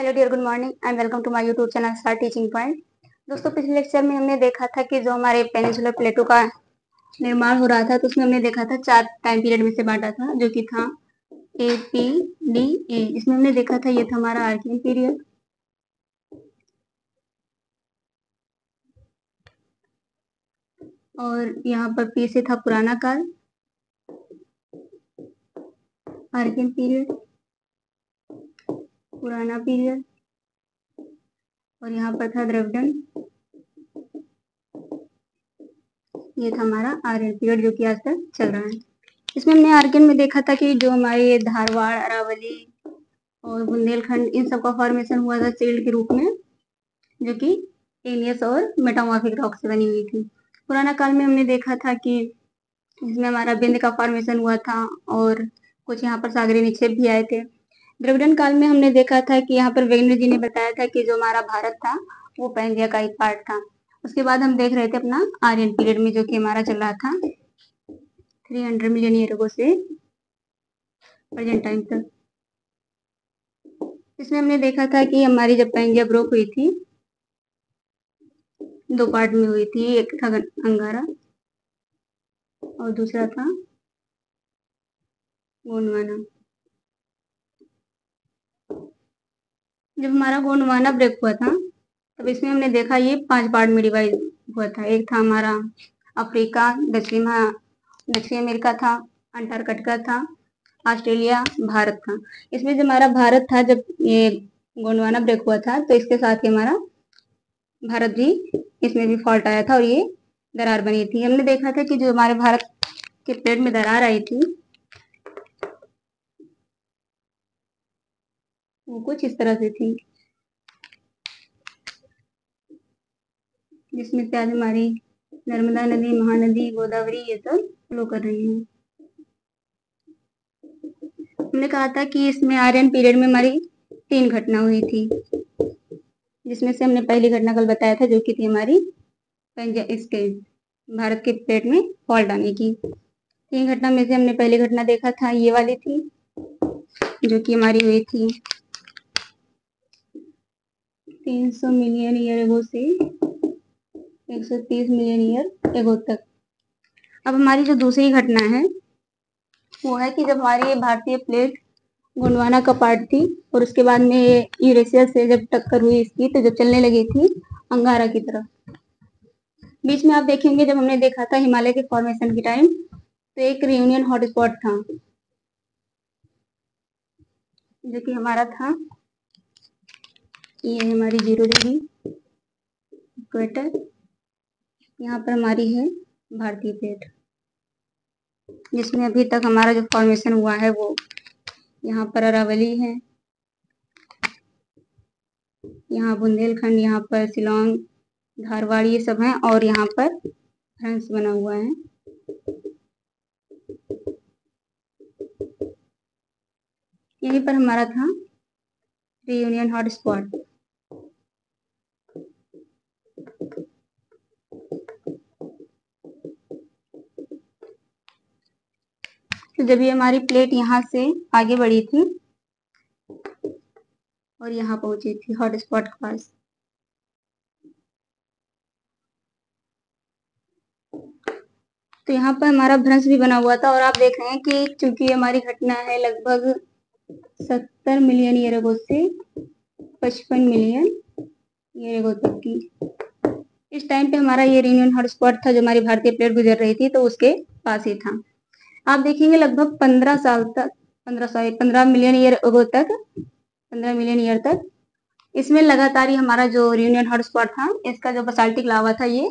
Hello dear, good morning and welcome to my YouTube channel star teaching point. दोस्तों, पिछले lecture में हमने देखा था कि जो हमारे पेनिनसुलर प्लेटो का निर्माण हो रहा था, तो उसमें हमने देखा था 4 टाइम पीरियड में से बांटा था, जो कि था ए, पी, डी, ए। इसमें हमने देखा था ये था हमारा आर्कियन पीरियड, और यहाँ पर पी से था पुराना काल, आर्कियन पीरियड, पुराना पीरियड, और यहाँ पर था द्रविडन। ये था हमारा आर्यन पीरियड, जो कि आज तक चल रहा है। इसमें हमने आर्कियन में देखा था कि जो हमारे धारवाड़, अरावली और बुंदेलखंड, इन सब का फॉर्मेशन हुआ था सील्ड के रूप में, जो कि एनियस और मेटामॉर्फिक रॉक से बनी हुई थी। पुराना काल में हमने देखा था कि इसमें हमारा बिंद का फॉर्मेशन हुआ था और कुछ यहाँ पर सागरी निक्षेप भी आए थे। द्रविडन काल में हमने देखा था कि यहाँ पर वेगनर जी ने बताया था कि जो हमारा भारत था वो पैंजिया का एक पार्ट था। उसके बाद हम देख रहे थे अपना आर्यन पीरियड में, जो कि हमारा चल रहा था 300 मिलियन ईयर अगो से प्रेजेंट टाइम तक। इसमें हमने देखा था कि हमारी जब पैंजिया ब्रोक हुई थी, 2 पार्ट में हुई थी। एक था अंगारा और दूसरा था गोंडवाना। जब हमारा गोंडवाना ब्रेक हुआ था, तब इसमें हमने देखा ये 5 पार्ट में डिवाइड हुआ था। एक था हमारा अफ्रीका, दक्षिण अमेरिका था, अंटार्कटिका था, ऑस्ट्रेलिया, भारत था। इसमें जो हमारा भारत था, जब ये गोंडवाना ब्रेक हुआ था, तो इसके साथ ही हमारा भारत भी, इसमें भी फॉल्ट आया था और ये दरार बनी थी। हमने देखा था कि जो हमारे भारत के प्लेट में दरार आई थी, वो कुछ इस तरह से थी, जिसमें से आज हमारी नर्मदा नदी, महानदी, गोदावरी, ये सब फ्लो कर रही हैं। हमने कहा था कि इसमें आर्यन पीरियड में हमारी 3 घटना हुई थी, जिसमें से हमने पहली घटना कल बताया था, जो कि थी हमारी इसके भारत के प्लेट में फॉल्ट आने की। 3 घटना में से हमने पहली घटना देखा था, ये वाली थी, जो कि हमारी हुई थी 300 मिलियन ईयर एगो से 130 मिलियन ईयर एगो तक। अब हमारी जो दूसरी घटना है, वो है कि जब हमारी भारतीय प्लेट गोंडवाना का पार्ट थी और उसके बाद में यूरेशिया से जब टक्कर हुई इसकी, तो जब चलने लगी थी अंगारा की तरफ। बीच में आप देखेंगे, जब हमने देखा था हिमालय के फॉर्मेशन के टाइम, तो एक रियूनियन हॉटस्पॉट था, जो कि हमारा था, ये हमारी 0 डिग्री इक्वेटर। यहाँ पर हमारी है भारतीय प्लेट, जिसमें अभी तक हमारा जो फॉर्मेशन हुआ है वो यहाँ पर अरावली है, यहाँ बुंदेलखंड, यहाँ पर शिलोंग, धारवाड़, ये सब हैं, और यहाँ पर फ्रांस बना हुआ है। यहीं पर हमारा था रियूनियन हॉटस्पॉट। तो जब ये हमारी प्लेट यहाँ से आगे बढ़ी थी और यहाँ पहुंची थी हॉटस्पॉट के पास, तो यहाँ पर हमारा भ्रंश भी बना हुआ था। और आप देख रहे हैं कि चूंकि हमारी घटना है लगभग 70 मिलियन ईयर अगो से 55 मिलियन ईयर अगो तक की, इस टाइम पे हमारा ये रियूनियन हॉटस्पॉट था, जो हमारी भारतीय प्लेट गुजर रही थी, तो उसके पास ही था। आप देखेंगे लगभग 15 साल तक, 15 मिलियन ईयर अगो तक, 15 मिलियन ईयर तक इसमें लगातार ही हमारा जो रियूनियन हॉटस्पॉट था, इसका जो बसाल्टिक लावा था, ये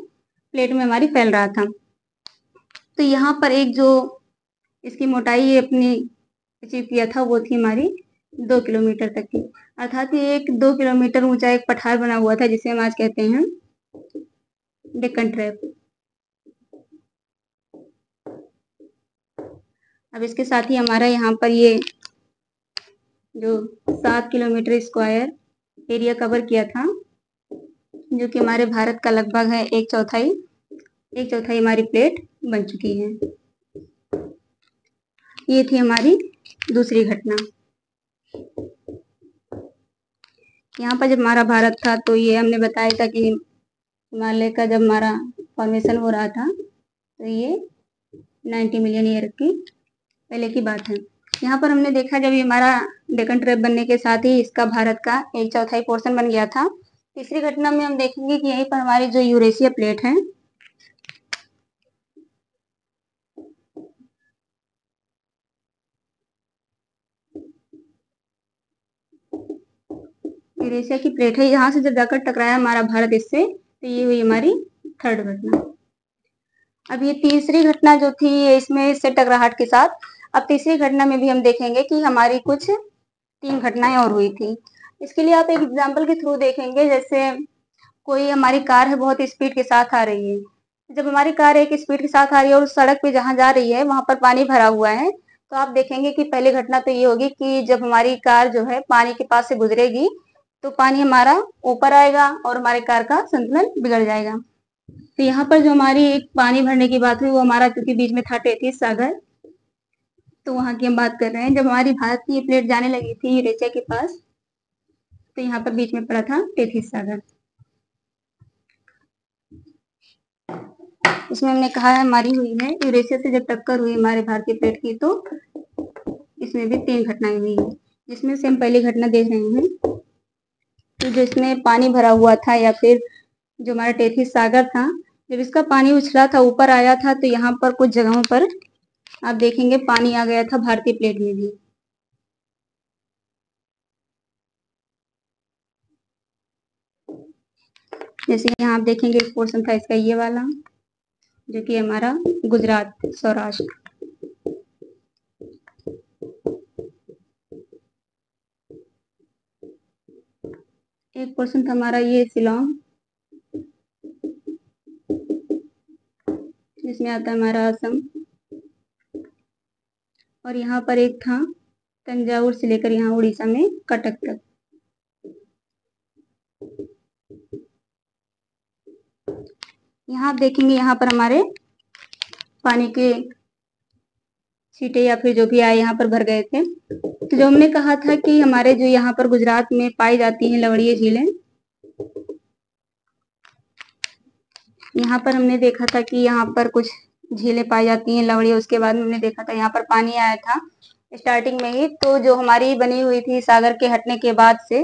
प्लेट में हमारी फैल रहा था। तो यहाँ पर एक जो इसकी मोटाई अपनी अचीव किया था, वो थी हमारी 2 किलोमीटर तक की, अर्थात ये एक 2 किलोमीटर ऊंचा एक पठार बना हुआ था, जिसे हम आज कहते हैं डेक्कन ट्रैप। अब इसके साथ ही हमारा यहाँ पर ये जो 7 किलोमीटर स्क्वायर एरिया कवर किया था, जो कि हमारे भारत का लगभग है 1/4 हमारी प्लेट बन चुकी है। ये थी हमारी दूसरी घटना। यहाँ पर जब हमारा भारत था तो ये हमने बताया था कि हिमालय का जब हमारा फॉर्मेशन हो रहा था तो ये 90 मिलियन ईयर की पहले की बात है। यहाँ पर हमने देखा जब ये हमारा डेक्कन ट्रेप बनने के साथ ही इसका भारत का 1/4 पोर्शन बन गया था। तीसरी घटना में हम देखेंगे कि यहीं पर हमारी जो यूरेशिया प्लेट है, यूरेशिया की प्लेट है, यहाँ से जब जाकर टकराया हमारा भारत इससे, तो ये हुई हमारी थर्ड घटना। अब ये तीसरी घटना जो थी इसमें इससे टकराहट के साथ, अब तीसरी घटना में भी हम देखेंगे कि हमारी कुछ 3 घटनाएं और हुई थी। इसके लिए आप एक एग्जाम्पल के थ्रू देखेंगे, जैसे कोई हमारी कार है बहुत स्पीड के साथ आ रही है। जब हमारी कार एक स्पीड के साथ आ रही है और उस सड़क पे जहाँ जा रही है वहां पर पानी भरा हुआ है, तो आप देखेंगे कि पहली घटना तो ये होगी कि जब हमारी कार जो है पानी के पास से गुजरेगी तो पानी हमारा ऊपर आएगा और हमारी कार का संतुलन बिगड़ जाएगा। तो यहाँ पर जो हमारी एक पानी भरने की बात हुई वो हमारा क्योंकि बीच में था टेथिस सागर, तो वहां की हम बात कर रहे हैं। जब हमारी भारत की ये प्लेट जाने लगी थी यूरेशिया के पास, तो यहाँ पर बीच में पड़ा था टेथिस सागर। इसमें हमने कहा है हमारी हुई है यूरेशिया से जब टक्कर हुई हमारे भारतीय प्लेट की, तो इसमें भी 3 घटनाएं हुई है, जिसमें से हम पहली घटना देख रहे हैं तो जो इसमें पानी भरा हुआ था या फिर जो हमारा टेथिस सागर था, जब इसका पानी उछला था ऊपर आया था तो यहाँ पर कुछ जगहों पर आप देखेंगे पानी आ गया था भारतीय प्लेट में भी। जैसे यहाँ आप देखेंगे एक पोर्शन था इसका ये वाला, जो कि हमारा गुजरात सौराष्ट्र, एक पोर्शन था हमारा ये शिलोंग, जिसमें आता है हमारा असम, और यहाँ पर एक था तंजावुर से लेकर यहाँ उड़ीसा में कटक तक। यहाँ आप देखेंगे यहाँ पर हमारे पानी के छींटे या फिर जो भी आए यहाँ पर भर गए थे। तो जो हमने कहा था कि हमारे जो यहाँ पर गुजरात में पाई जाती हैं लवणीय झीलें, यहाँ पर हमने देखा था कि यहाँ पर कुछ झीलें पाई जाती हैं लवणीय। उसके बाद हमने देखा था यहाँ पर पानी आया था स्टार्टिंग में ही, तो जो हमारी बनी हुई थी सागर के हटने के बाद से,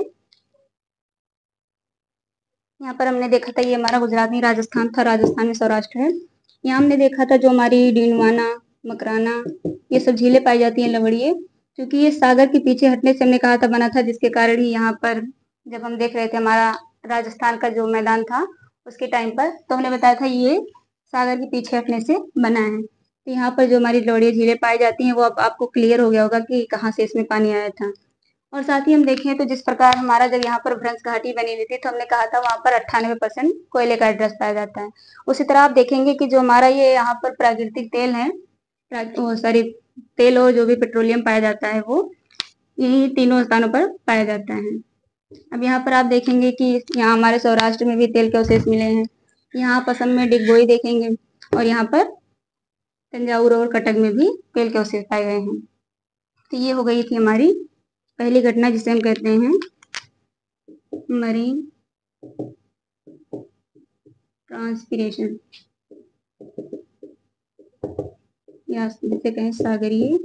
यहाँ पर हमने देखा था ये हमारा गुजरात नहीं राजस्थान था, राजस्थान में सौराष्ट्र है। यहाँ हमने देखा था जो हमारी डीडवाना, मकराना, ये सब झीलें पाई जाती हैं लवणीय, क्योंकि ये सागर के पीछे हटने से हमने कहा था बना था, जिसके कारण ही यहाँ पर जब हम देख रहे थे हमारा राजस्थान का जो मैदान था उसके टाइम पर, तो हमने बताया था ये सागर के पीछे हटने से बना है। तो यहाँ पर जो हमारी लवणीय झीलें पाई जाती हैं वो अब आपको क्लियर हो गया होगा कि कहाँ से इसमें पानी आया था। और साथ ही हम देखें तो जिस प्रकार हमारा जब यहाँ पर भ्रंश घाटी बनी हुई थी तो हमने कहा था वहां पर 98% कोयले का एड्रेस पाया जाता है। उसी तरह आप देखेंगे कि जो हमारा ये यहाँ पर प्राकृतिक तेल है, सॉरी तेल और जो भी पेट्रोलियम पाया जाता है वो यही तीनों स्थानों पर पाया जाता है। अब यहाँ पर आप देखेंगे कि यहाँ हमारे सौराष्ट्र में भी तेल के अवशेष मिले हैं। यहाँ आप असम में डिगबोई देखेंगे और यहाँ पर तंजावुर और कटक में भी तेल के अवशेष पाए गए हैं। तो ये हो गई थी हमारी पहली घटना जिसे हम कहते हैं मरीन ट्रांसपीरेशन, या जिसे कहें सागरीय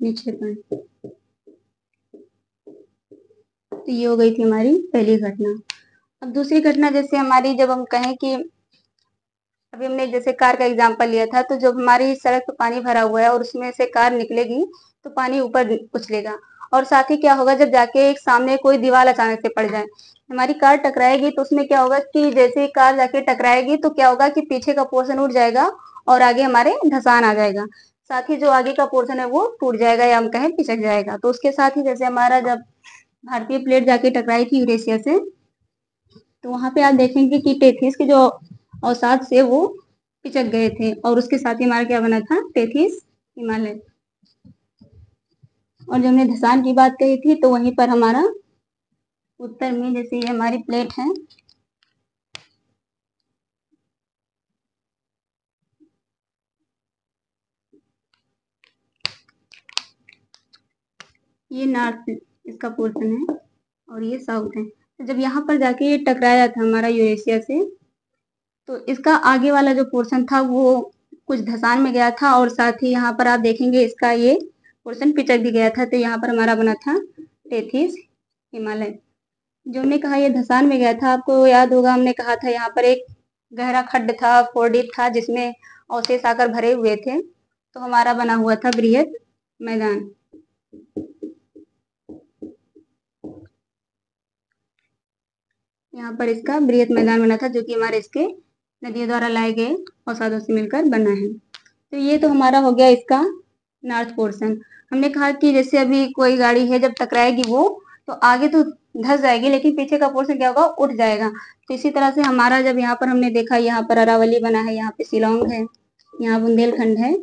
निक्षेपण। तो ये हो गई थी हमारी पहली घटना। अब दूसरी घटना जैसे हमारी जब हम कहें कि अभी हमने जैसे कार का एग्जांपल लिया था, तो जब हमारी सड़क पर पानी भरा हुआ है और उसमें से कार निकलेगी तो पानी ऊपर उछलेगा, और साथ ही क्या होगा जब जाके एक सामने कोई दीवार अचानक से पड़ जाए, हमारी कार टकराएगी, तो उसमें क्या होगा कि जैसे ही कार जाके टकराएगी तो क्या होगा कि पीछे का पोर्शन उठ जाएगा और आगे हमारे धसान आ जाएगा, साथ ही जो आगे का पोर्शन है वो टूट जाएगा या हम कहें पिचक जाएगा। तो उसके साथ ही जैसे हमारा जब भारतीय प्लेट जाके टकराई थी यूरेशिया से, तो वहां पे आप देखेंगे कि टेथिस के जो अवसाद से वो पिचक गए थे, और उसके साथ ही हमारा क्या बना था टेथिस हिमालय। और जब हमने धसान की बात कही थी तो वहीं पर हमारा उत्तर में जैसे ये हमारी प्लेट है, ये नॉर्थ इसका पोर्शन है और ये साउथ है। तो जब यहाँ पर जाके ये टकराया था हमारा यूरेशिया से, तो इसका आगे वाला जो पोर्शन था वो कुछ धसान में गया था और साथ ही यहाँ पर आप देखेंगे इसका ये पोर्शन पिचक भी गया था। तो यहाँ पर हमारा बना था टेथिस हिमालय। जो हमने कहा ये धसान में गया था, आपको याद होगा हमने कहा था यहाँ पर एक गहरा खड्ड था, फोर्डिप था, जिसमें अवशेष आकर भरे हुए थे। तो हमारा बना हुआ था बृहद मैदान। यहाँ पर इसका बृहद मैदान बना था, जो कि हमारे इसके नदियों द्वारा लाए गए अवसादों से मिलकर बना है। तो ये तो हमारा हो गया इसका नॉर्थ पोर्शन। हमने कहा कि जैसे अभी कोई गाड़ी है जब टकराएगी वो तो आगे तो धस जाएगी, लेकिन पीछे का पोर्शन क्या होगा, उठ जाएगा। तो इसी तरह से हमारा जब यहाँ पर हमने देखा, यहाँ पर अरावली बना है, यहाँ पे शिलोंग है, यहाँ बुंदेलखंड है,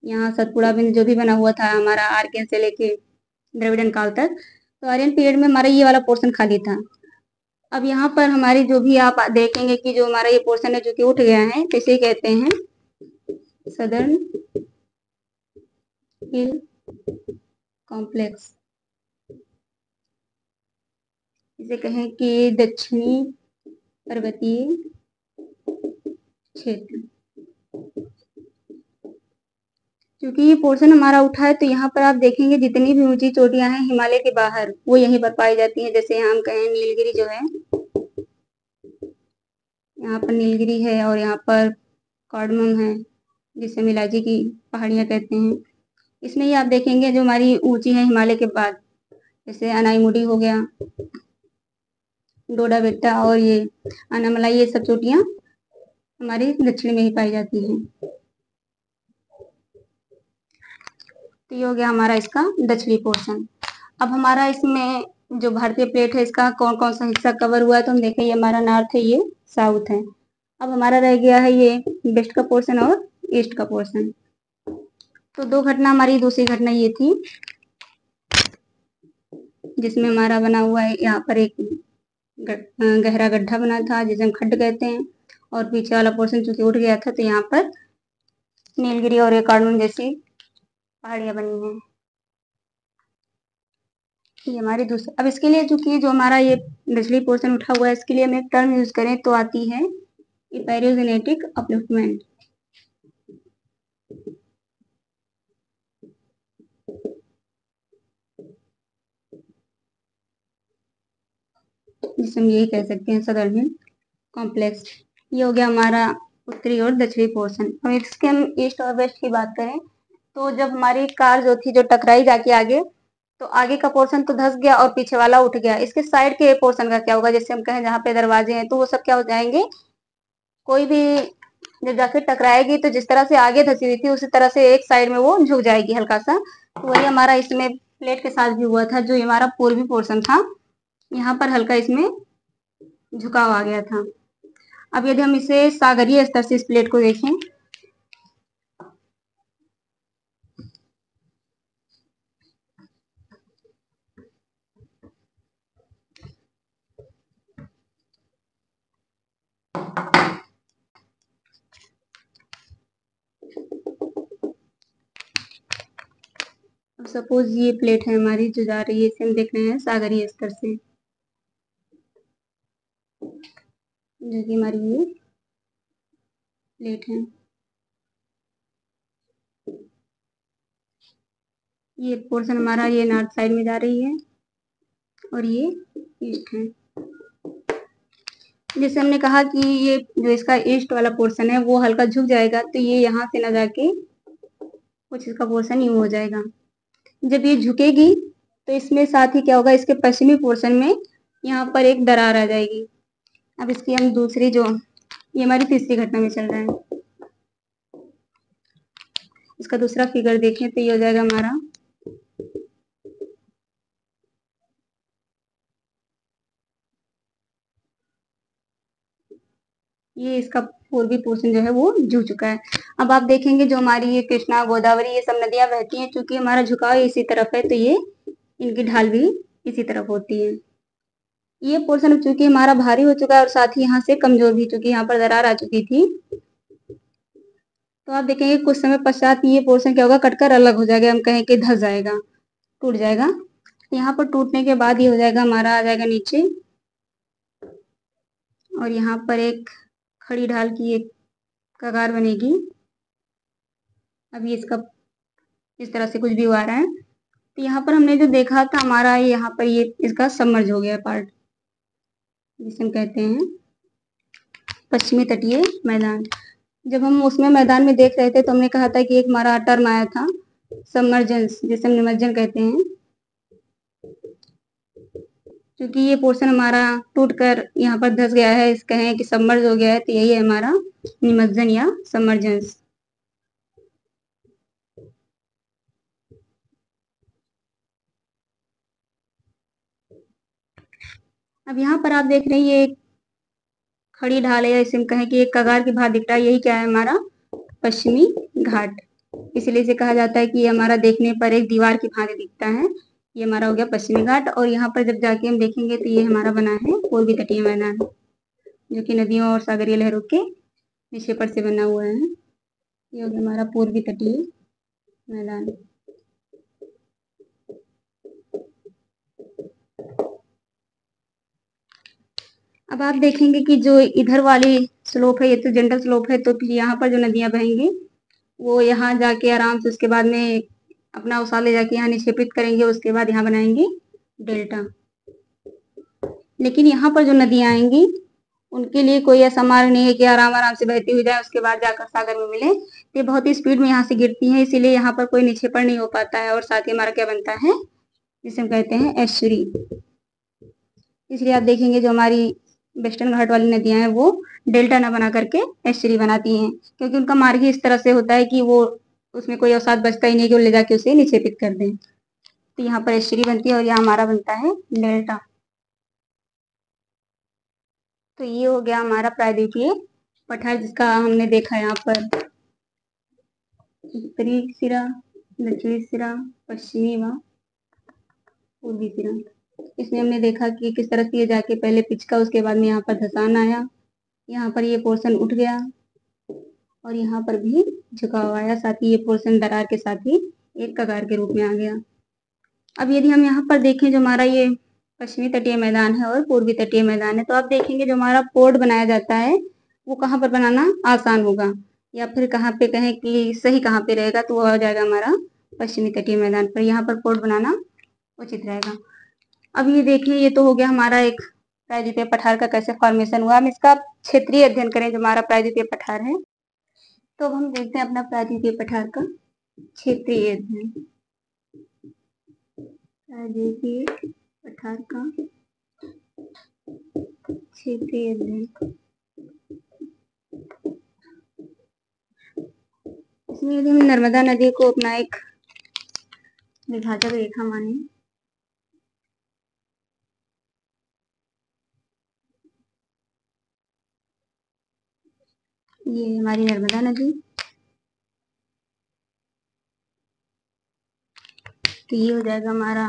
यहाँ सतपुड़ा बिंद जो भी बना हुआ था हमारा आर्यन से लेके द्रविड़न काल तक, तो आर्यन पीरियड में हमारा ये वाला पोर्शन खाली था। अब यहाँ पर हमारी जो भी आप देखेंगे कि जो हमारा ये पोर्शन है जो कि उठ गया है, तो इसे कहते हैं सदर्न हिल कॉम्प्लेक्स। इसे कहें कि दक्षिणी पर्वतीय क्षेत्र। क्योंकि ये पोर्शन हमारा उठा है, तो यहाँ पर आप देखेंगे जितनी भी ऊंची चोटियां हैं हिमालय के बाहर वो यहीं पर पाई जाती हैं। जैसे यहाँ हम कहें नीलगिरी जो है, यहाँ पर नीलगिरी है और यहाँ पर कार्डमम है, जिसे मिलाजी की पहाड़ियाँ कहते हैं। इसमें ही आप देखेंगे जो हमारी ऊंची है हिमालय के बाद, जैसे अनाईमुडी हो गया, डोडा बेट्टा और ये अनामलाई, ये सब चोटियां हमारी दक्षिण में ही पाई जाती हैं। तो ये हो गया हमारा इसका दक्षिणी पोर्शन। अब हमारा इसमें जो भारतीय प्लेट है इसका कौन कौन सा हिस्सा कवर हुआ है, तो हम देखें ये हमारा नॉर्थ है, ये साउथ है। अब हमारा रह गया है ये वेस्ट का पोर्शन और ईस्ट का पोर्शन। तो दो घटना हमारी, दूसरी घटना ये थी जिसमें हमारा बना हुआ है यहाँ पर एक गहरा गड्ढा बना था जिसे हम खड्ड कहते हैं, और पीछे वाला पोर्शन चूंकि उठ गया था, तो यहाँ पर नीलगिरी और एक कार्डमम जैसी पहाड़ियां बनी हैं। ये हमारी दूसरी। अब इसके लिए चूंकि जो हमारा ये दक्षिणी पोर्शन उठा हुआ है, इसके लिए हम एक टर्म यूज करें तो आती है इपेरोजेनेटिक अपलिफ्टमेंट। जिसे हम यही कह सकते हैं सदर्न हिल कॉम्प्लेक्स। ये हो गया हमारा उत्तरी और दक्षिणी पोर्शन। अब इसके हम ईस्ट और वेस्ट की बात करें, तो जब हमारी कार जो थी जो टकराई जाके आगे, तो आगे का पोर्शन तो धस गया और पीछे वाला उठ गया। इसके साइड के पोर्शन का क्या होगा, जैसे हम कहें जहाँ पे दरवाजे हैं तो वो सब क्या हो जाएंगे, कोई भी जब जाके टकराएगी तो जिस तरह से आगे धसी हुई थी उसी तरह से एक साइड में वो झुक जाएगी हल्का सा। तो वही हमारा इसमें प्लेट के साथ भी हुआ था। जो हमारा पूर्वी पोर्शन था यहाँ पर हल्का इसमें झुकाव आ गया था। अब यदि हम इसे सागरीय स्तर से इस प्लेट को देखें, अब सपोज ये प्लेट है हमारी जो जा रही है, इसे हम देख रहे हैं सागरीय स्तर से, जो कि हमारी ये प्लेट है। ये पोर्शन हमारा ये नॉर्थ साइड में जा रही है और ये ईस्ट है। जैसे हमने कहा कि ये जो इसका ईस्ट वाला पोर्शन है वो हल्का झुक जाएगा, तो ये यहाँ से ना जाके कुछ इसका पोर्शन यूं हो जाएगा। जब ये झुकेगी तो इसमें साथ ही क्या होगा, इसके पश्चिमी पोर्शन में यहाँ पर एक दरार आ जाएगी। अब इसकी हम दूसरी जो, ये हमारी तीसरी घटना में चल रहा है, इसका दूसरा फिगर देखें तो ये हो जाएगा हमारा ये इसका पूर्वी पोर्शन जो है वो झुक चुका है। अब आप देखेंगे जो हमारी ये कृष्णा गोदावरी ये सब नदियां बहती हैं, क्योंकि हमारा झुकाव इसी तरफ है तो ये इनकी ढाल भी इसी तरफ होती है। ये पोर्शन चूंकि हमारा भारी हो चुका है और साथ ही यहाँ से कमजोर भी, चूंकि यहाँ पर दरार आ चुकी थी, तो आप देखेंगे कुछ समय पश्चात ये पोर्शन क्या होगा, कटकर अलग हो जाएगा, हम कहें कि धस जाएगा, टूट जाएगा। यहाँ पर टूटने के बाद ये हो जाएगा हमारा, आ जाएगा नीचे, और यहाँ पर एक खड़ी ढाल की एक कगार बनेगी। अभी इसका इस तरह से कुछ भी आ रहा है। तो यहाँ पर हमने जो देखा था हमारा, यहाँ पर ये इसका सबमर्ज हो गया पार्ट, जिसे हम कहते हैं पश्चिमी तटीय मैदान। जब हम उसमें मैदान में देख रहे थे तो हमने कहा था कि एक हमारा टर्म आया था सबमर्जेंस, जिसे हम निमज्जन कहते हैं। क्योंकि ये पोर्शन हमारा टूट कर यहाँ पर धंस गया है, इस कहें कि सबमर्ज हो गया है, तो यही है हमारा निमज्जन या सबमर्जेंस। अब यहाँ पर आप देख रहे हैं ये खड़ी ढाल है, या इसे हम कहें कि एक कगार के भाग दिख रहा है, यही क्या है हमारा पश्चिमी घाट। इसलिए इसे कहा जाता है कि ये हमारा देखने पर एक दीवार की भांति दिखता है। ये हमारा हो गया पश्चिमी घाट। और यहाँ पर जब जाके हम देखेंगे तो ये हमारा बना है पूर्वी तटीय मैदान, जो कि नदियों और सागरीय लहरों के निक्षेपण से बना हुआ है। ये हो गया हमारा पूर्वी तटीय मैदान। अब आप देखेंगे कि जो इधर वाली स्लोप है, ये तो जनरल स्लोप है, तो फिर यहाँ पर जो नदियां बहेंगी वो यहाँ जाके आराम से उसके बाद में अपना उसाल ले जाके यहाँ निक्षेपित करेंगे, उसके बाद यहाँ बनाएंगे डेल्टा। लेकिन यहाँ पर जो नदियां आएंगी उनके लिए कोई ऐसा मार्ग नहीं है कि आराम आराम से बहती हुई जाए उसके बाद जाकर सागर में मिले। ये बहुत ही स्पीड में यहाँ से गिरती हैं, इसीलिए यहाँ पर कोई निक्षेपण नहीं हो पाता है, और साथ ही हमारा क्या बनता है, जिसे हम कहते हैं एस्चुरी। इसलिए आप देखेंगे जो हमारी वेस्टर्न घाट वाली नदियां हैं वो डेल्टा ना बना करके एस्चुरी बनाती हैं, क्योंकि उनका मार्ग ही इस तरह से होता है कि वो उसमें कोई अवसाद बचता ही नहीं कि वो ले जाके उसे निक्षेपित कर दें। तो यहाँ पर एस्चुरी बनती है और यहाँ हमारा बनता है डेल्टा। तो ये हो गया हमारा प्रायद्वीपीय पठार, जिसका हमने देखा यहाँ पर उत्तरी सिरा, दक्षिणी सिरा, पश्चिमी व पूर्वी सिरा। इसमें हमने देखा कि किस तरह से ये जाके पहले पिचका, उसके बाद में यहाँ पर धसान आया, यहाँ पर ये पोर्शन उठ गया और यहाँ पर भी झुकाव आया, साथ ही ये पोर्शन दरार के साथ ही एक कगार के रूप में आ गया। अब यदि हम यहाँ पर देखें जो हमारा ये पश्चिमी तटीय मैदान है और पूर्वी तटीय मैदान है, तो आप देखेंगे जो हमारा पोर्ट बनाया जाता है वो कहाँ पर बनाना आसान होगा, या फिर कहाँ पे कहें कि सही कहाँ पे रहेगा, तो वो हो जाएगा हमारा पश्चिमी तटीय मैदान पर। यहाँ पर पोर्ट बनाना उचित रहेगा। अब ये देखिए, ये तो हो गया हमारा एक प्रायद्वीपीय पठार का कैसे फॉर्मेशन हुआ। हम इसका क्षेत्रीय अध्ययन करें जो हमारा प्रायद्वीपीय पठार है, तो अब हम देखते हैं अपना प्रायद्वीपीय पठार का क्षेत्रीय अध्ययन। प्रायद्वीपीय पठार का क्षेत्रीय अध्ययन। इसमें यदि हम नर्मदा नदी को अपना एक विभाजक रेखा माने, ये हमारी नर्मदा नदी, तो ये हो जाएगा हमारा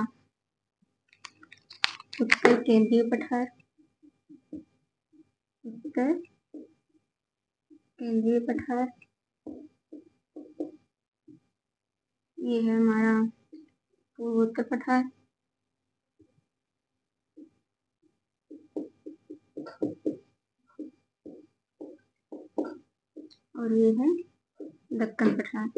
उत्तर केंद्रीय पठार, उत्तर केंद्रीय पठार। ये है हमारा पूर्वोत्तर पठार, और ये है दक्कन पठार।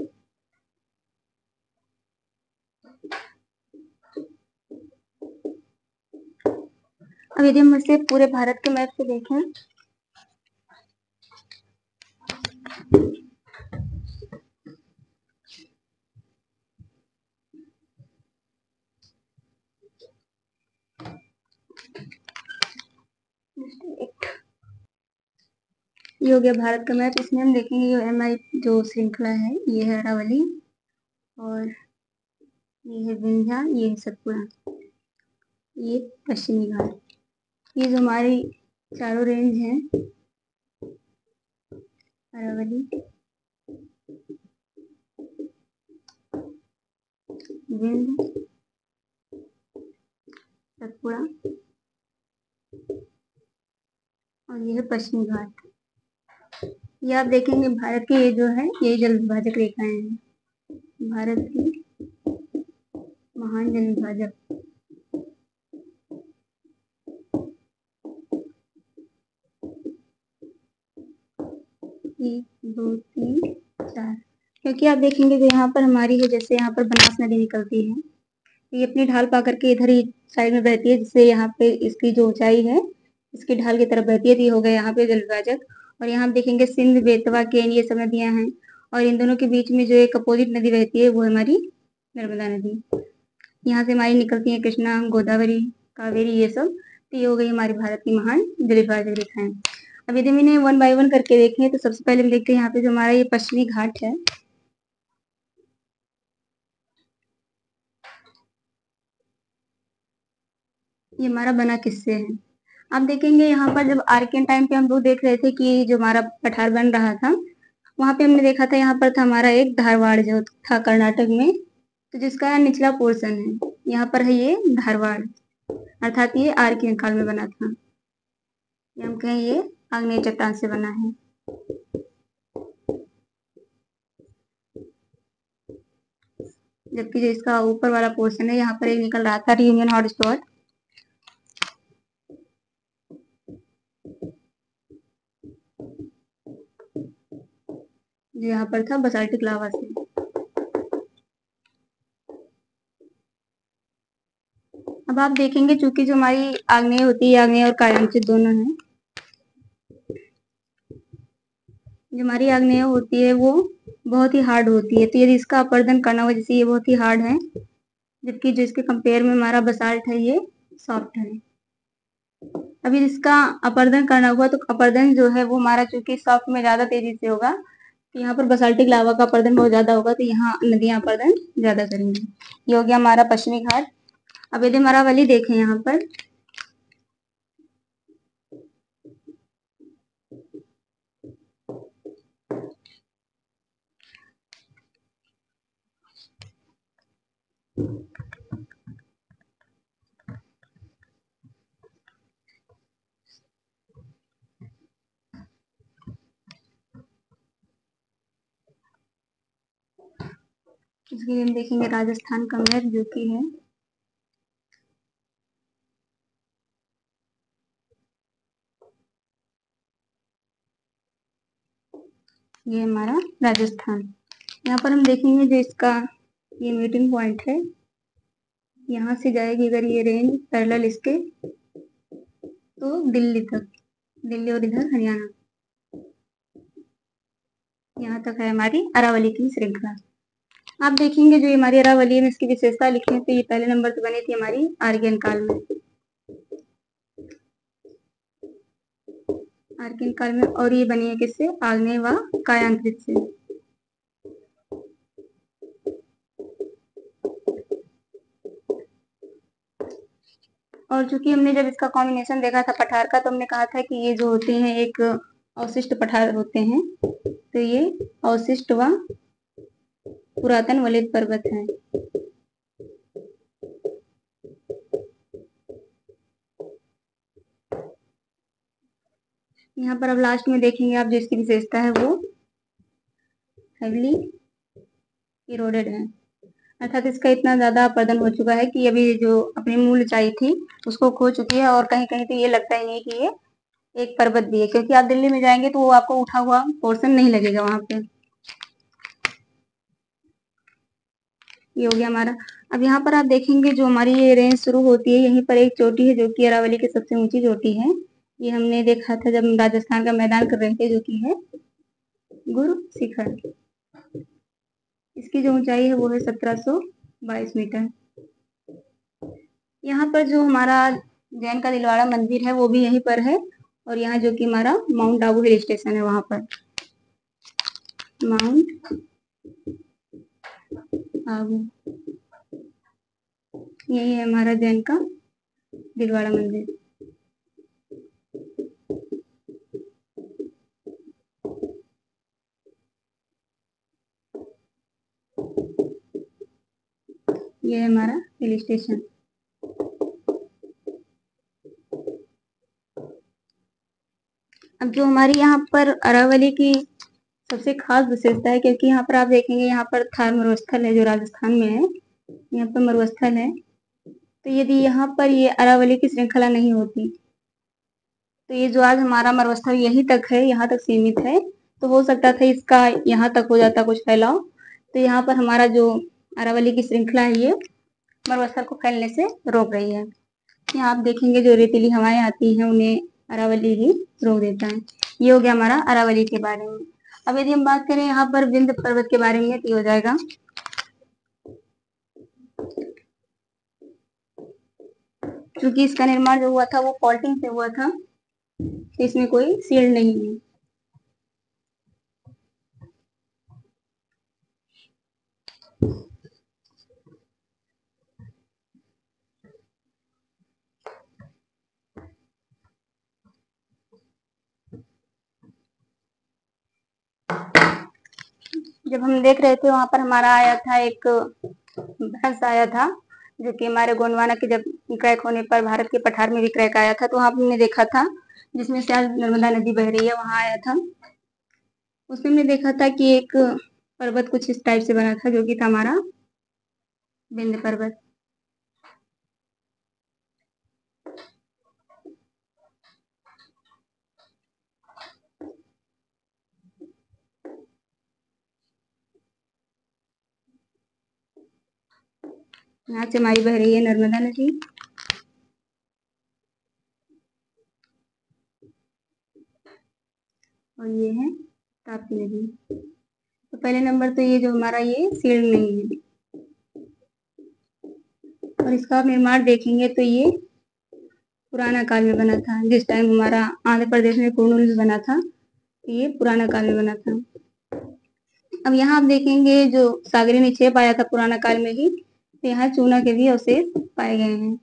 अब यदि हम इसे पूरे भारत के मैप से देखें, ये हो गया भारत का मैप। इसमें हम देखेंगे ये हमारी जो श्रृंखला है, ये है अरावली, और ये है विंध्या, ये है सतपुड़ा, ये पश्चिमी घाट। ये जो हमारी चारों रेंज हैं, अरावली, विंध्य, सतपुड़ा, और ये है पश्चिमी घाट। ये आप देखेंगे भारत की ये जो है ये जल विभाजक रेखाएं हैं, भारत की महान जल विभाजक। 1 2 3 4, क्योंकि आप देखेंगे जो यहाँ पर हमारी है, जैसे यहाँ पर बनास नदी निकलती है, ये अपनी ढाल पा करके इधर ही साइड में बहती है, जिससे यहाँ पे इसकी जो ऊंचाई है इसकी ढाल की तरफ बहती है, तो ये हो गया यहाँ पे जलविभाजक। और यहाँ आप देखेंगे सिंध, बेतवा, केन, ये सब नदियां हैं, और इन दोनों के बीच में जो एक अपोजिट नदी बहती है वो है हमारी नर्मदा नदी। यहाँ से हमारी निकलती है कृष्णा, गोदावरी, कावेरी, ये सब। तो ये हो गई हमारी भारत की महान जलविभाजक रेखाएं। अब यदि मैंने 1 बाय 1 करके देखें तो सबसे पहले हम देखते हैं यहाँ पे जो हमारा ये पश्चिमी घाट है, ये हमारा बना किससे है। आप देखेंगे यहाँ पर जब आर्कियन टाइम पे हम लोग देख रहे थे कि जो हमारा पठार बन रहा था, वहां पे हमने देखा था यहाँ पर था हमारा एक धारवाड़ जो था कर्नाटक में, तो जिसका निचला पोर्शन है यहाँ पर है ये धारवाड़, अर्थात ये आर्कियन काल में बना था, या हम कहें ये आग्नेय चट्टान से बना है। जबकि जो इसका ऊपर वाला पोर्शन है यहाँ पर एक निकल रहा था रियूनियन हॉटस्पॉट, जो यहाँ पर था बसाल्टिक लावा से। अब आप देखेंगे चूंकि जो हमारी आग्नेय होती है, आग्नेय और कायांचित दोनों है, जो हमारी आग्नेय होती है वो बहुत ही हार्ड होती है, तो यदि इसका अपर्दन करना हो, जैसे ये बहुत ही हार्ड है, जबकि जो इसके कंपेयर में हमारा बसाल्ट है ये सॉफ्ट है। अभी इसका अपर्दन करना हुआ तो अपर्दन जो है वो हमारा चूंकि सॉफ्ट में ज्यादा तेजी से होगा, तो यहाँ पर बसाल्टिक लावा का अपर्दन बहुत ज्यादा होगा, तो यहाँ नदियां अपर्दन ज्यादा करेंगी। ये हो गया हमारा पश्चिमी घाट। अब यदि हमारा वाली देखें यहाँ पर, इसके लिए हम देखेंगे राजस्थान का मैप जो कि है ये हमारा राजस्थान। यहाँ पर हम देखेंगे जो इसका ये मीटिंग पॉइंट है, यहाँ से जाएगी अगर ये रेंज पैरेलल इसके तो दिल्ली तक, दिल्ली और इधर हरियाणा, यहाँ तक है हमारी अरावली की श्रृंखला। आप देखेंगे जो हमारी अरावली में इसकी विशेषता लिखे तो ये पहले नंबर पर बनी थी हमारी आर्यन काल में, आर्यन काल में, और ये बनी है किससे, आग्नेय व कायांतरित से। और चूंकि हमने जब इसका कॉम्बिनेशन देखा था पठार का, तो हमने कहा था कि ये जो होते हैं एक अवशिष्ट पठार होते हैं, तो ये अवशिष्ट व पुरातन वलित पर्वत है। यहाँ पर अब लास्ट में देखेंगे आप जो इसकी विशेषता है वो हेवली इरोडेड है, अर्थात इसका इतना ज्यादा अपरदन हो चुका है कि अभी जो अपनी मूल ऊंचाई थी उसको खो चुकी है, और कहीं कहीं तो ये लगता ही नहीं कि ये एक पर्वत भी है, क्योंकि आप दिल्ली में जाएंगे तो वो आपको उठा हुआ पोर्शन नहीं लगेगा वहां पे। ये हो गया हमारा। अब यहाँ पर आप देखेंगे जो हमारी ये रेंज शुरू होती है, यहीं पर एक चोटी है जो कि अरावली की सबसे ऊंची चोटी है, ये हमने देखा था जब राजस्थान का मैदान कर रहे थे, जो कि है गुरु शिखर। इसकी जो ऊंचाई है वो है 1722 मीटर। यहाँ पर जो हमारा जैन का दिलवाड़ा मंदिर है वो भी यहीं पर है, और यहाँ जो कि हमारा माउंट आबू हिल स्टेशन है, वहां पर माउंट आबू, यही है हमारा जैन का दिलवाड़ा मंदिर। ये है हमारा हिल स्टेशन। अब जो हमारी यहाँ पर अरावली की सबसे खास विशेषता है, क्योंकि यहाँ पर आप देखेंगे यहाँ पर थार मरुस्थल है जो राजस्थान में है, यहाँ पर मरुस्थल है, तो यदि यहाँ पर ये अरावली की श्रृंखला नहीं होती तो ये जो आज हमारा मरुस्थल यहीं तक है, यहाँ तक सीमित है, तो हो सकता था इसका यहाँ तक हो जाता कुछ फैलाव। तो यहाँ पर हमारा जो अरावली की श्रृंखला है ये मरुस्थल को फैलने से रोक रही है। यहाँ आप देखेंगे जो रेतीली हवाएं आती हैं उन्हें अरावली ही रोक देता है। ये हो गया हमारा अरावली के बारे में। अब यदि हम बात करें यहाँ पर विंध्य पर्वत के बारे में तो ये हो जाएगा क्योंकि इसका निर्माण जो हुआ था वो फॉल्टिंग से हुआ था, तो इसमें कोई सील्ड नहीं है। जब हम देख रहे थे वहां पर हमारा आया था एक भ्रंश आया था जो कि हमारे गोंडवाना के जब क्रैक होने पर भारत के पठार में भी क्रैक आया था, तो वहां हमने देखा था जिसमें से आज नर्मदा नदी बह रही है, वहां आया था। उसमें हमने देखा था कि एक पर्वत कुछ इस टाइप से बना था जो कि था हमारा विंध्य पर्वत। यहाँ से हमारी बह रही है नर्मदा नदी, और ये है ताप्ती नदी। तो पहले नंबर तो ये जो हमारा ये सील्ड नहीं है, और इसका आप निर्माण देखेंगे तो ये पुराना काल में बना था। जिस टाइम हमारा आंध्र प्रदेश में कुर्नूल बना था, ये पुराना काल में बना था। अब यहाँ आप देखेंगे जो सागरी निक्षेप आया था पुराना काल में ही, तो यहाँ चूना के भी अवशेष पाए गए हैं,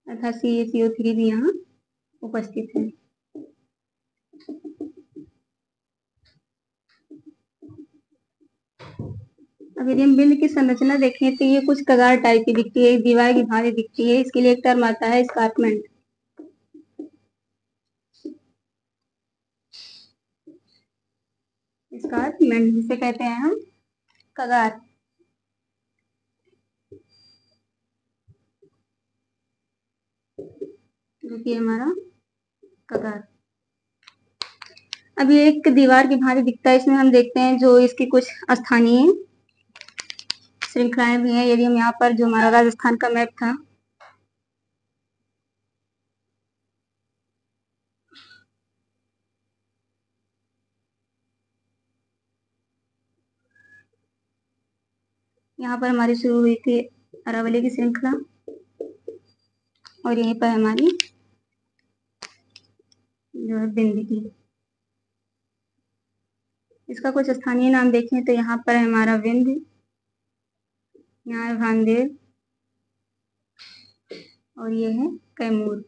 अर्थात CaCO3 भी यहाँ उपस्थित है। अब यदि हम बिंद की संरचना देखें तो ये कुछ कगार टाइप की दिखती है, दीवार की भांति दिखती है। इसके लिए एक टर्म आता है स्कार्पमेंट। स्कार्पमेंट जिसे कहते हैं हम कगार। जो कि हमारा कगार। अब ये एक दीवार की भांति दिखता है। इसमें हम देखते हैं जो इसकी कुछ स्थानीय श्रृंखलाएं भी हैं। यदि हम यहाँ पर जो हमारा राजस्थान का मैप था, यहाँ पर हमारी शुरू हुई थी अरावली की श्रृंखला, और यहीं पर हमारी जो है बिंद की। इसका कुछ स्थानीय नाम देखें तो यहाँ पर है हमारा विंध्य, यहाँ है भानदेव, और ये है कैमूर।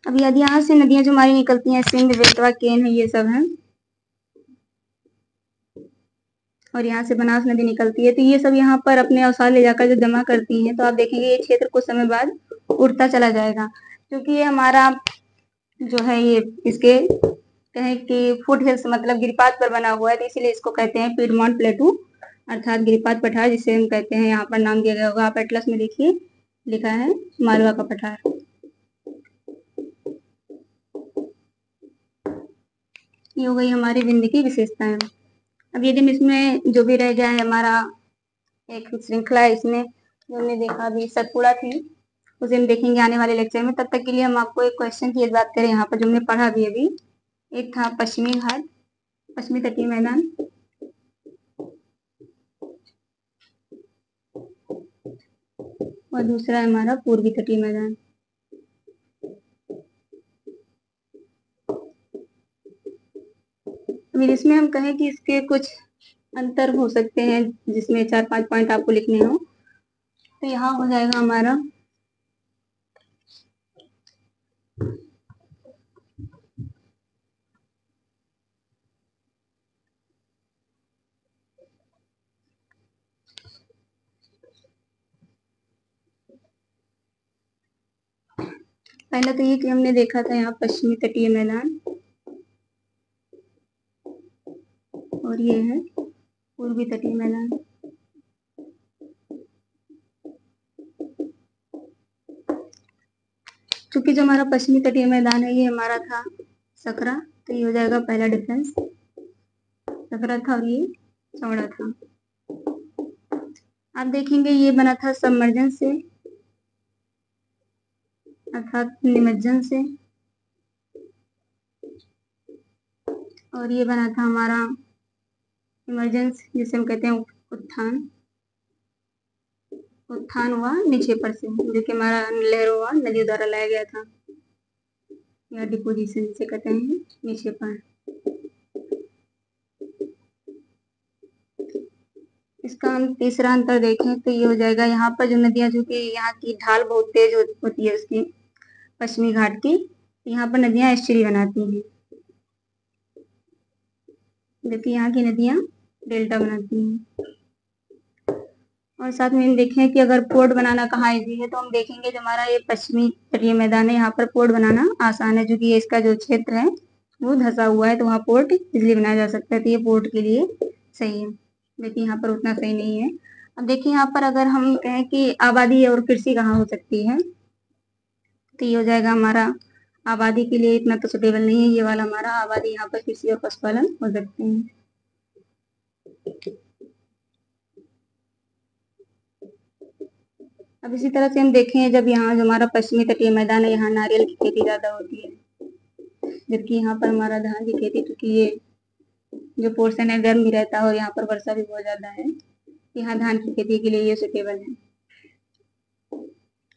अब यदि यहाँ से नदियां जो हमारी निकलती हैं, सिंध, बेतवा, केन है, ये सब हैं, और यहाँ से बनास नदी निकलती है, तो ये सब यहाँ पर अपने अवसाद ले जाकर जो जमा करती हैं, तो आप देखेंगे ये क्षेत्र कुछ समय बाद उड़ता चला जाएगा, क्योंकि ये हमारा जो है ये इसके कहें कि फुट हिल्स मतलब गिरिपात पर बना हुआ है, तो इसीलिए इसको कहते हैं पीडमॉन्ट प्लेटू, अर्थात गिरिपात पठार, जिसे हम कहते हैं, यहाँ पर नाम दिया गया होगा, आप एटलस में देखिए लिखा है मालवा का पठार। ये हो गई हमारी विंध्य की विशेषताएं। अब यदि हम इसमें जो भी रह गया है हमारा एक श्रृंखला है, इसमें जो हमने देखा अभी सतपुड़ा थी, उसे हम देखेंगे आने वाले लेक्चर में। तब तक के लिए हम आपको एक क्वेश्चन की बात करें यहाँ पर जो हमने पढ़ा भी अभी। एक था पश्चिमी घाट, पश्चिमी तटीय मैदान, और दूसरा है हमारा पूर्वी तटीय मैदान। अभी इसमें हम कहें कि इसके कुछ अंतर हो सकते हैं जिसमें 4-5 पॉइंट आपको लिखने हो, तो यहाँ हो जाएगा हमारा पहला तो ये कि हमने देखा था यहाँ पश्चिमी तटीय मैदान, और ये है पूर्वी तटीय मैदान। चूंकि जो हमारा पश्चिमी तटीय मैदान है ये हमारा था सकरा, तो ये हो जाएगा पहला डिफरेंस। सकरा था और ये चौड़ा था। आप देखेंगे ये बना था सबमर्जन से, अर्थात निमज्जन से, और ये बना था हमारा इमरजेंस, जिसे हम कहते हैं उत्थान। उत्थान हुआ निक्षेपण से, जो कि हमारा लहरों व नदियों द्वारा लाया गया था, या डिपोजिशन जिसे कहते हैं, निक्षेपण। इसका हम तीसरा अंतर देखें तो ये हो जाएगा, यहाँ पर जो नदियां, जो कि यहाँ की ढाल बहुत तेज होती है उसकी पश्चिमी घाट की, यहाँ पर नदियां एस्चुरी बनाती हैं, जबकि यहाँ की नदियां डेल्टा बनाती हैं। और साथ में हम देखें कि अगर पोर्ट बनाना कहाँ इजी है, तो हम देखेंगे जो हमारा ये पश्चिमी तटीय मैदान है, यहाँ पर पोर्ट बनाना आसान है, जो कि इसका जो क्षेत्र है वो धंसा हुआ है, तो वहाँ पोर्ट इजिली बनाया जा सकता है, तो ये पोर्ट के लिए सही है। देखिए यहाँ पर उतना सही नहीं है। अब देखिए यहाँ पर अगर हम कहें कि आबादी और कृषि कहाँ हो सकती है, तो ये हो जाएगा हमारा आबादी के लिए इतना तो सुटेबल नहीं है ये वाला हमारा। आबादी यहाँ पर कृषि और पशुपालन हो सकते हैं। अब इसी तरह से हम देखें, जब यहाँ जो हमारा पश्चिमी तटीय मैदान है, यहाँ नारियल की खेती ज्यादा होती है, जबकि यहाँ पर हमारा धान की खेती, क्योंकि ये जो पोर्शन है गर्म भी रहता है और यहाँ पर वर्षा भी बहुत ज्यादा है, यहाँ धान की खेती के लिए ये सुटेबल है।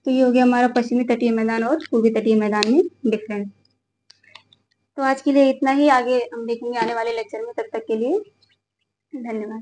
तो ये हो गया हमारा पश्चिमी तटीय मैदान और पूर्वी तटीय मैदान में डिफरेंस। तो आज के लिए इतना ही, आगे हम देखेंगे आने वाले लेक्चर में। तब तक के लिए धन्यवाद।